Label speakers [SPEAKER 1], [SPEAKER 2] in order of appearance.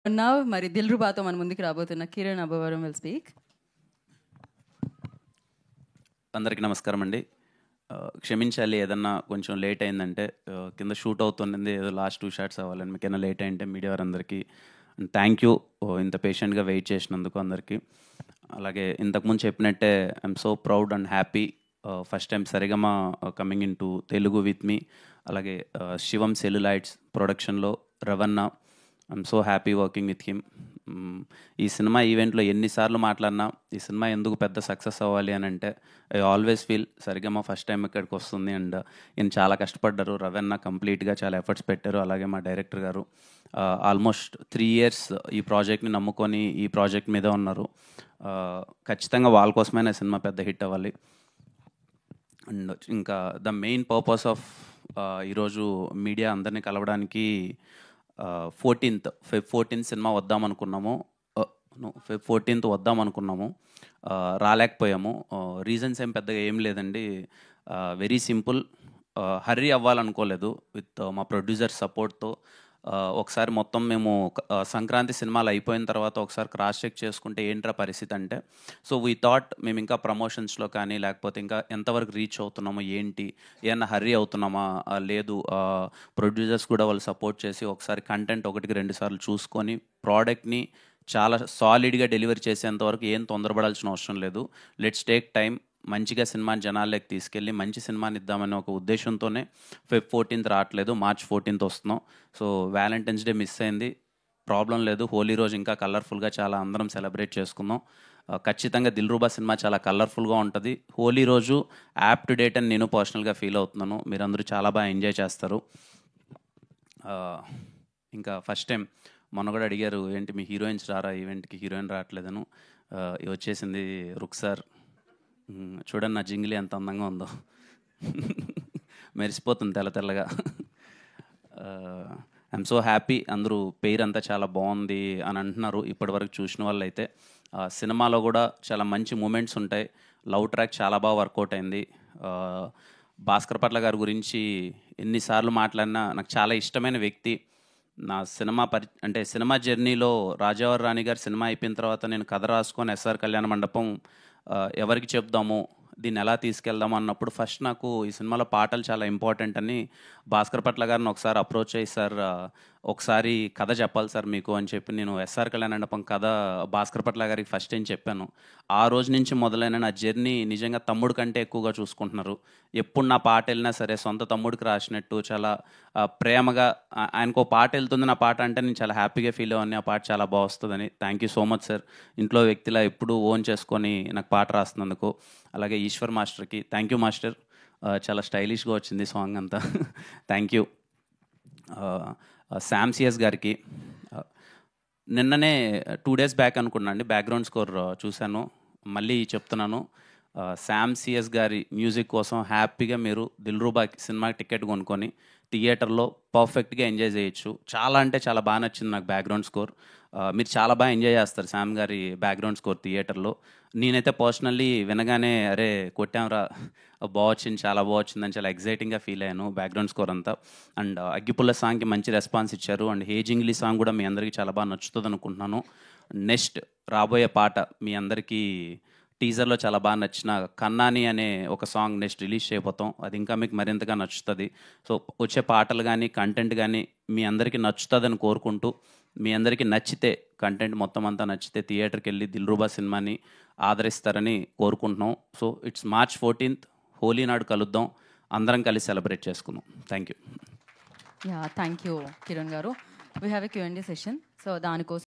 [SPEAKER 1] Now, మరి దిల్రుబాతో మన ముందుకు రాబోతున్న కిరణ్ అబ్బవరం విల్ స్పీక్.
[SPEAKER 2] అందరికీ నమస్కారం అండి. క్షమించాలి ఏదన్నా కొంచెం లేట్ అయిందంటే, కింద షూట్ అవుతుంది, ఏదో లాస్ట్ 2 షాట్స్ అవ్వాలని. మీకైనా లేట్ అయింటే మీడియా వారందరికీ థ్యాంక్ యూ, ఇంత పేషెంట్గా వెయిట్ చేసినందుకు అందరికీ. అలాగే ఇంతకుముందు చెప్పినట్టే I'm so proud and happy, first time Saregama coming in to Telugu with me. అలాగే శివం సెల్యులైట్స్ ప్రొడక్షన్లో రవణ, I'm so happy working with him. ఈ సినిమా ఈవెంట్లో ఎన్నిసార్లు మాట్లాడినా ఈ సినిమా ఎందుకు పెద్ద సక్సెస్ అవ్వాలి అని అంటే, I always feel Sarigama first time ఇక్కడికి వస్తుంది అండ్ ఈయన చాలా కష్టపడ్డారు. రవణ కంప్లీట్గా చాలా ఎఫర్ట్స్ పెట్టారు. అలాగే మా డైరెక్టర్ గారు ఆల్మోస్ట్ 3 years ఈ ప్రాజెక్ట్ని నమ్ముకొని ఈ ప్రాజెక్ట్ మీద ఉన్నారు. ఖచ్చితంగా వాళ్ళ కోసమైనా సినిమా పెద్ద హిట్ అవ్వాలి. అండ్ ఇంకా ద మెయిన్ పర్పస్ ఆఫ్ ఈరోజు మీడియా అందరినీ కలవడానికి, Feb 14th సినిమా వద్దామనుకున్నాము. Feb 14th వద్దామనుకున్నాము, రాలేకపోయాము. రీజన్స్ ఏం పెద్దగా ఏం లేదండి, వెరీ సింపుల్. హర్రీ అవ్వాలనుకోలేదు. విత్ మా ప్రొడ్యూసర్ సపోర్ట్తో ఒకసారి మొత్తం మేము సంక్రాంతి సినిమాలు అయిపోయిన తర్వాత ఒకసారి క్రాస్ చెక్ చేసుకుంటే ఏంట్రా పరిస్థితి అంటే, సో వీ థాట్ మేము ఇంకా ప్రమోషన్స్లో కానీ లేకపోతే ఇంకా ఎంతవరకు రీచ్ అవుతున్నామో ఏంటి, ఏమన్నా హర్రీ అవుతున్నామా, లేదు ప్రొడ్యూసర్స్ కూడా వాళ్ళు సపోర్ట్ చేసి ఒకసారి కంటెంట్ 1-2 సార్లు చూసుకొని ప్రోడక్ట్ని చాలా సాలిడ్గా డెలివరీ చేసేంతవరకు ఏం తొందరపడాల్సిన అవసరం లేదు. లెట్స్ టేక్ టైం, మంచిగా సినిమాని జనాల్లోకి తీసుకెళ్ళి మంచి సినిమాని ఇద్దామనే ఒక ఉద్దేశంతోనే Feb 14th రావట్లేదు, March 14th వస్తున్నాం. సో వ్యాలంటైన్స్ డే మిస్ అయింది, ప్రాబ్లం లేదు. హోలీ రోజు ఇంకా కలర్ఫుల్గా చాలా అందరం సెలబ్రేట్ చేసుకుందాం. ఖచ్చితంగా దిల్రుబా సినిమా చాలా కలర్ఫుల్గా ఉంటుంది. హోలీ రోజు యాప్ టు డేట్ అని నేను పర్సనల్గా ఫీల్ అవుతున్నాను. మీరందరూ చాలా బాగా ఎంజాయ్ చేస్తారు. ఇంకా ఫస్ట్ టైం మొన్న కూడా అడిగారు, ఏంటి మీ హీరోయిన్స్ రారా ఈవెంట్కి, హీరోయిన్ రావట్లేదను. వచ్చేసింది రుక్సార్. చూడండి నా జింగిలి ఎంత అందంగా ఉందో, మెరిసిపోతుంది తెల్ల తెల్లగా. I'm so happy. అందరూ పేరు అంతా చాలా బాగుంది అని అంటున్నారు ఇప్పటివరకు చూసిన వాళ్ళు అయితే. సినిమాలో కూడా చాలా మంచి మూమెంట్స్ ఉంటాయి. లవ్ ట్రాక్ చాలా బాగా వర్కౌట్ అయింది. భాస్కర్ పట్ల గారి గురించి ఎన్నిసార్లు మాట్లాడినా నాకు చాలా ఇష్టమైన వ్యక్తి. నా సినిమా అంటే సినిమా జర్నీలో రాజావారి రాణి గారు సినిమా అయిపోయిన తర్వాత నేను కథ రాసుకొని ఎస్ఆర్ కళ్యాణ మండపం ఎవరికి చెప్దాము, దీన్ని ఎలా తీసుకెళ్దాము అన్నప్పుడు ఫస్ట్ నాకు ఈ సినిమాలో పాటలు చాలా ఇంపార్టెంట్ అని భాస్కర్ పట్ల గారిని ఒకసారి అప్రోచ్ అయ్యి, సార్ ఒకసారి కథ చెప్పాలి సార్ మీకు అని చెప్పి నేను ఎస్ఆర్ కళ్యాణ మండపం కథ భాస్కర్ పట్ల గారికి ఫస్ట్ టైం చెప్పాను. ఆ రోజు నుంచి మొదలైన నా జర్నీ నిజంగా తమ్ముడు కంటే ఎక్కువగా చూసుకుంటున్నారు. ఎప్పుడు నా పాట వెళ్ళినా సరే సొంత తమ్ముడికి రాసినట్టు చాలా ప్రేమగా, ఆయనకు పాట వెళ్తుంది నా పాట అంటే నేను చాలా హ్యాపీగా ఫీల్ అవ్వని, ఆ పాట చాలా బాగా వస్తుందని. Thank you so much sir, ఇంట్లో వ్యక్తిలా ఎప్పుడూ ఓన్ చేసుకొని నాకు పాట రాస్తున్నందుకు. అలాగే ఈశ్వర్ మాస్టర్కి థ్యాంక్ యూ మాస్టర్, చాలా స్టైలిష్గా వచ్చింది సాంగ్ అంతా. Thank you. శామ్ సిఎస్ గారికి నిన్ననే 2 days బ్యాక్ అనుకున్నాను అండి, బ్యాక్గ్రౌండ్ స్కోర్ చూశాను, మళ్ళీ చెప్తున్నాను. శామ్ సిఎస్ గారి మ్యూజిక్ కోసం హ్యాపీగా మీరు దిల్రుబా సినిమాకి టికెట్ కొనుక్కొని థియేటర్లో పర్ఫెక్ట్గా ఎంజాయ్ చేయొచ్చు. చాలా అంటే చాలా బాగా నచ్చింది నాకు బ్యాక్గ్రౌండ్ స్కోర్. మీరు చాలా బాగా ఎంజాయ్ చేస్తారు శామ్ గారి బ్యాక్గ్రౌండ్ స్కోర్ థియేటర్లో. నేనైతే పర్సనల్లీ వినగానే అరే కొట్టాంరా, బాగా వచ్చింది, చాలా బాగా వచ్చిందని చాలా ఎగ్జైటింగ్గా ఫీల్ అయ్యాను బ్యాక్గ్రౌండ్ స్కోర్ అంతా. అండ్ అగ్గిపుల్ల సాంగ్కి మంచి రెస్పాన్స్ ఇచ్చారు. అండ్ హేజింగ్లీ సాంగ్ కూడా మీ అందరికీ చాలా బాగా నచ్చుతుంది అనుకుంటున్నాను. నెక్స్ట్ రాబోయే పాట మీ అందరికీ టీజర్లో చాలా బాగా నచ్చిన కన్నాని అనే ఒక సాంగ్ నెక్స్ట్ రిలీజ్ చేయబోతాం. అది ఇంకా మీకు మరింతగా నచ్చుతుంది. సో వచ్చే పాటలు కానీ కంటెంట్ కానీ మీ అందరికీ నచ్చుతుందని కోరుకుంటూ, మీ అందరికీ నచ్చితే కంటెంట్ మొత్తం అంతా నచ్చితే థియేటర్కి వెళ్ళి దిల్రుబా సినిమాని ఆదరిస్తారని కోరుకుంటున్నాం. So it's March 14th, Holi నాడు కలుద్దాం, అందరం కలిసి సెలబ్రేట్ చేసుకుందాం. Thank you.
[SPEAKER 1] Thank you Kiran garu. We have a Q&A session. So దానికోసం